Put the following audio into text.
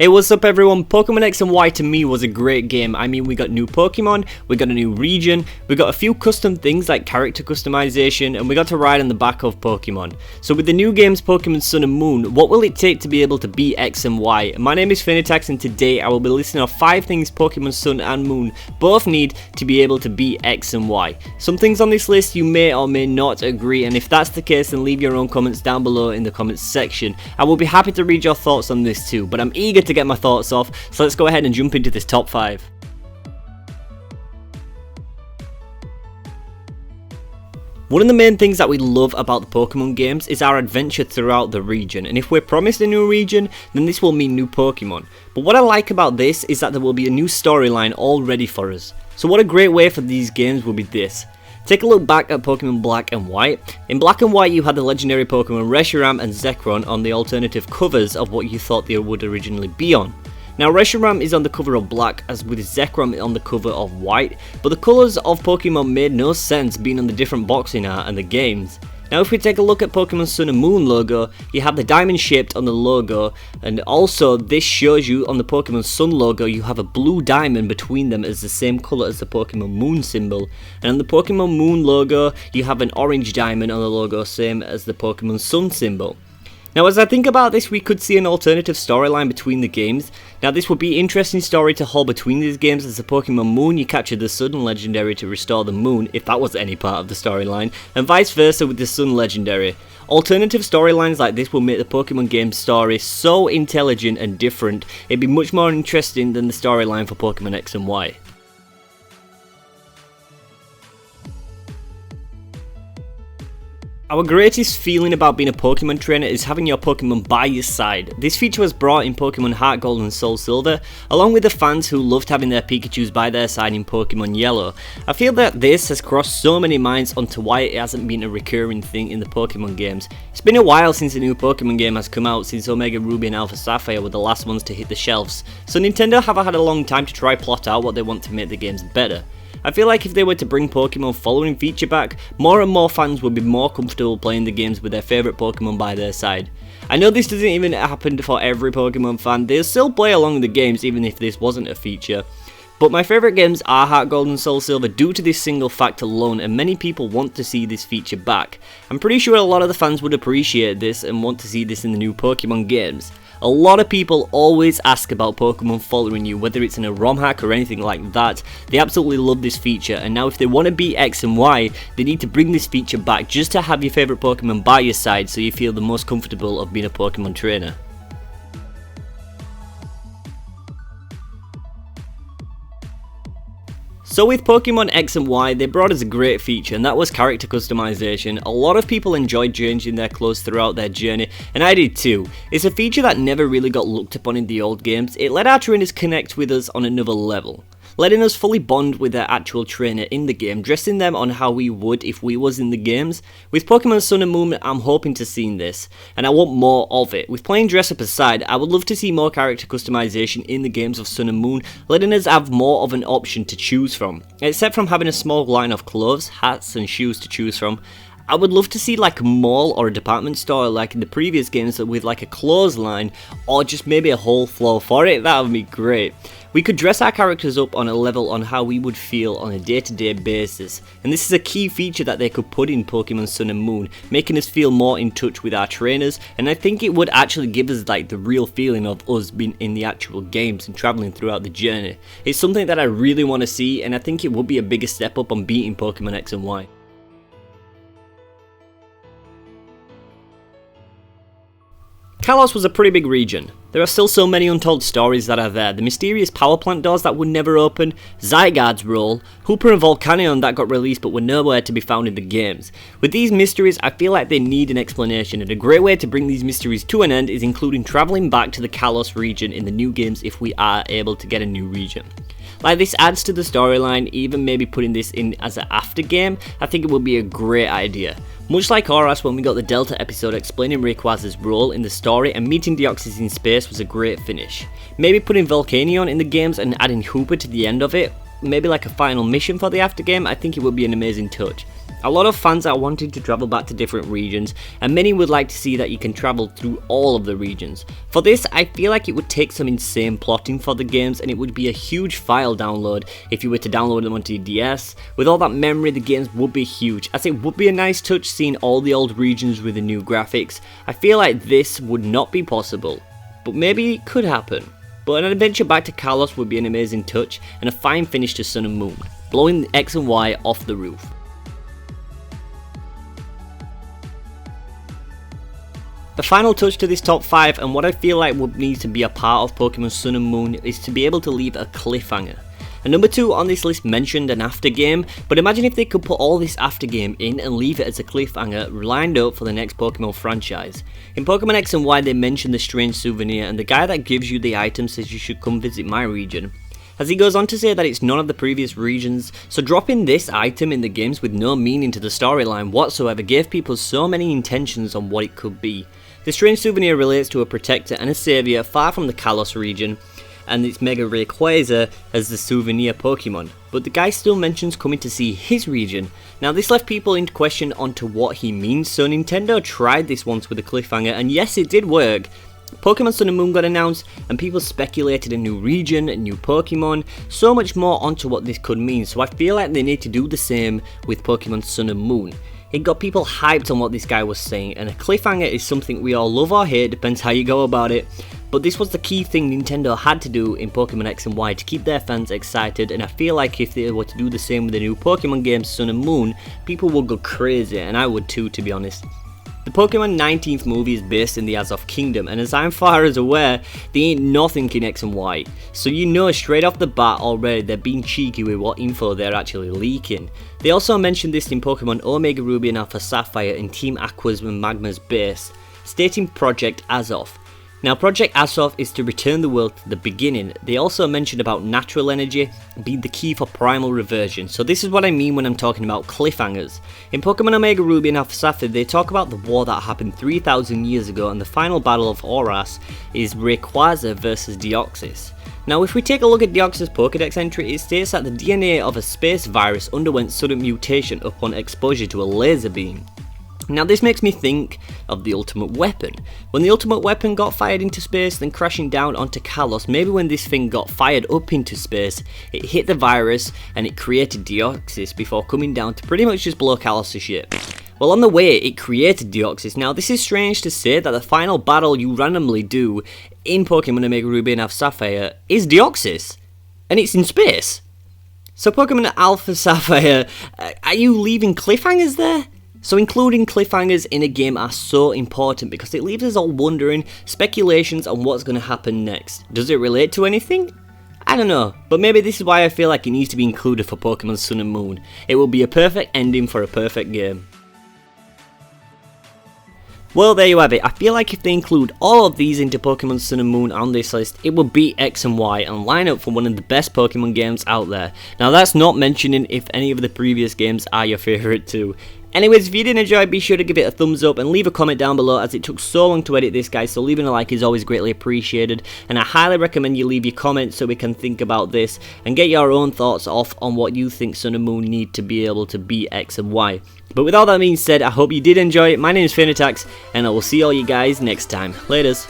Hey, what's up everyone? Pokemon X and Y to me was a great game. I mean, we got new Pokemon, we got a new region, we got a few custom things like character customization, and we got to ride on the back of Pokemon. So with the new games Pokemon Sun and Moon, what will it take to be able to beat X and Y? My name is FeintAttacks and today I will be listing off 5 things Pokemon Sun and Moon both need to be able to beat X and Y. Some things on this list you may or may not agree, and if that's the case then leave your own comments down below in the comments section. I will be happy to read your thoughts on this too, but I'm eager to get my thoughts off, so let's go ahead and jump into this top 5. One of the main things that we love about the Pokemon games is our adventure throughout the region, and if we're promised a new region, then this will mean new Pokemon. But what I like about this is that there will be a new storyline all ready for us. So what a great way for these games will be this. Take a look back at Pokemon Black and White. In Black and White you had the legendary Pokemon Reshiram and Zekrom on the alternative covers of what you thought they would originally be on. Now Reshiram is on the cover of Black, as with Zekrom on the cover of White, but the colours of Pokemon made no sense being on the different boxing art and the games. Now if we take a look at Pokemon Sun and Moon logo, you have the diamond shaped on the logo, and also this shows you on the Pokemon Sun logo you have a blue diamond between them as the same colour as the Pokemon Moon symbol, and on the Pokemon Moon logo you have an orange diamond on the logo, same as the Pokemon Sun symbol. Now as I think about this, we could see an alternative storyline between the games. Now this would be an interesting story to hold between these games, as the Pokemon Moon you capture the Sun legendary to restore the Moon, if that was any part of the storyline, and vice versa with the Sun legendary. Alternative storylines like this will make the Pokemon game story so intelligent and different, it'd be much more interesting than the storyline for Pokemon X and Y. Our greatest feeling about being a Pokemon trainer is having your Pokemon by your side. This feature was brought in Pokemon Heart Gold and Soul Silver, along with the fans who loved having their Pikachus by their side in Pokemon Yellow. I feel that this has crossed so many minds onto why it hasn't been a recurring thing in the Pokemon games. It's been a while since a new Pokemon game has come out, since Omega Ruby and Alpha Sapphire were the last ones to hit the shelves, so Nintendo have had a long time to try plot out what they want to make the games better. I feel like if they were to bring Pokemon Following feature back, more and more fans would be more comfortable playing the games with their favourite Pokemon by their side. I know this doesn't even happen for every Pokemon fan, they'll still play along the games even if this wasn't a feature. But my favourite games are Heart Gold and Soul Silver due to this single fact alone, and many people want to see this feature back. I'm pretty sure a lot of the fans would appreciate this and want to see this in the new Pokemon games. A lot of people always ask about Pokemon following you, whether it's in a ROM hack or anything like that. They absolutely love this feature, and now if they want to beat X and Y, they need to bring this feature back just to have your favourite Pokemon by your side so you feel the most comfortable of being a Pokemon trainer. So with Pokemon X and Y, they brought us a great feature, and that was character customization. A lot of people enjoyed changing their clothes throughout their journey, and I did too. It's a feature that never really got looked upon in the old games. It let our trainers connect with us on another level, letting us fully bond with their actual trainer in the game, dressing them on how we would if we was in the games. With Pokemon Sun and Moon, I'm hoping to see this, and I want more of it. With playing dress up aside, I would love to see more character customization in the games of Sun and Moon, letting us have more of an option to choose from. Except from having a small line of clothes, hats and shoes to choose from, I would love to see like a mall or a department store like in the previous games with like a clothes line, or just maybe a whole floor for it. That would be great. We could dress our characters up on a level on how we would feel on a day-to-day basis, and this is a key feature that they could put in Pokemon Sun and Moon, making us feel more in touch with our trainers, and I think it would actually give us like the real feeling of us being in the actual games and travelling throughout the journey. It's something that I really want to see, and I think it would be a bigger step up on beating Pokemon X and Y. Kalos was a pretty big region. There are still so many untold stories that are there. The mysterious power plant doors that would never open, Zygarde's role, Hooper and Volcanion that got released but were nowhere to be found in the games. With these mysteries, I feel like they need an explanation, and a great way to bring these mysteries to an end is including travelling back to the Kalos region in the new games if we are able to get a new region. Like, this adds to the storyline, even maybe putting this in as an after game, I think it would be a great idea. Much like Horace when we got the Delta episode explaining Rayquaz's role in the story, and meeting Deoxys in space was a great finish. Maybe putting Volcanion in the games and adding Hooper to the end of it, maybe like a final mission for the after game, I think it would be an amazing touch. A lot of fans are wanting to travel back to different regions, and many would like to see that you can travel through all of the regions. For this, I feel like it would take some insane plotting for the games, and it would be a huge file download if you were to download them onto your DS. With all that memory, the games would be huge, as it would be a nice touch seeing all the old regions with the new graphics. I feel like this would not be possible, but maybe it could happen. But an adventure back to Kalos would be an amazing touch, and a fine finish to Sun and Moon, blowing X and Y off the roof. The final touch to this top 5, and what I feel like would need to be a part of Pokemon Sun and Moon, is to be able to leave a cliffhanger. And number 2 on this list mentioned an after game, but imagine if they could put all this after game in and leave it as a cliffhanger lined up for the next Pokemon franchise. In Pokemon X and Y they mentioned the strange souvenir, and the guy that gives you the item says you should come visit my region. As he goes on to say that it's none of the previous regions, so dropping this item in the games with no meaning to the storyline whatsoever gave people so many intentions on what it could be. The strange souvenir relates to a protector and a saviour far from the Kalos region, and it's Mega Rayquaza as the souvenir Pokemon, but the guy still mentions coming to see his region. Now this left people in question onto what he means, so Nintendo tried this once with a cliffhanger, and yes, it did work. Pokemon Sun and Moon got announced, and people speculated a new region, a new Pokemon, so much more onto what this could mean, so I feel like they need to do the same with Pokemon Sun and Moon. It got people hyped on what this guy was saying, and a cliffhanger is something we all love or hate, depends how you go about it. But this was the key thing Nintendo had to do in Pokemon X and Y to keep their fans excited, and I feel like if they were to do the same with the new Pokemon games Sun and Moon, people would go crazy, and I would too, to be honest. The Pokemon 19th movie is based in the Azoth Kingdom, and as I'm far as aware, there ain't nothing in X and Y, so you know straight off the bat already they're being cheeky with what info they're actually leaking. They also mentioned this in Pokemon Omega Ruby and Alpha Sapphire in Team Aqua's and Magma's base, stating Project Azoth. Now Project Azoth is to return the world to the beginning. They also mentioned about natural energy being the key for primal reversion, so this is what I mean when I'm talking about cliffhangers. In Pokemon Omega Ruby and Alpha Sapphire they talk about the war that happened 3,000 years ago, and the final battle of Oras is Rayquaza versus Deoxys. Now if we take a look at Deoxys' Pokédex entry, it states that the DNA of a space virus underwent sudden mutation upon exposure to a laser beam. Now this makes me think of the ultimate weapon. When the ultimate weapon got fired into space then crashing down onto Kalos, maybe when this thing got fired up into space, it hit the virus and it created Deoxys before coming down to pretty much just blow Kalos' ship. Well, on the way it created Deoxys. Now this is strange to say that the final battle you randomly do in Pokemon Omega Ruby and Alpha Sapphire is Deoxys, and it's in space. So Pokemon Alpha Sapphire, are you leaving cliffhangers there? So including cliffhangers in a game are so important because it leaves us all wondering, speculations on what's going to happen next. Does it relate to anything? I don't know, but maybe this is why I feel like it needs to be included for Pokemon Sun and Moon. It will be a perfect ending for a perfect game. Well, there you have it. I feel like if they include all of these into Pokemon Sun and Moon on this list, it would beat X and Y and line up for one of the best Pokemon games out there. Now that's not mentioning if any of the previous games are your favourite too. Anyways, if you did enjoy, be sure to give it a thumbs up and leave a comment down below, as it took so long to edit this, guys, so leaving a like is always greatly appreciated, and I highly recommend you leave your comments so we can think about this and get your own thoughts off on what you think Sun and Moon need to be able to beat X and Y. But with all that being said, I hope you did enjoy it. My name is FeintAttacks, and I will see all you guys next time. Laters.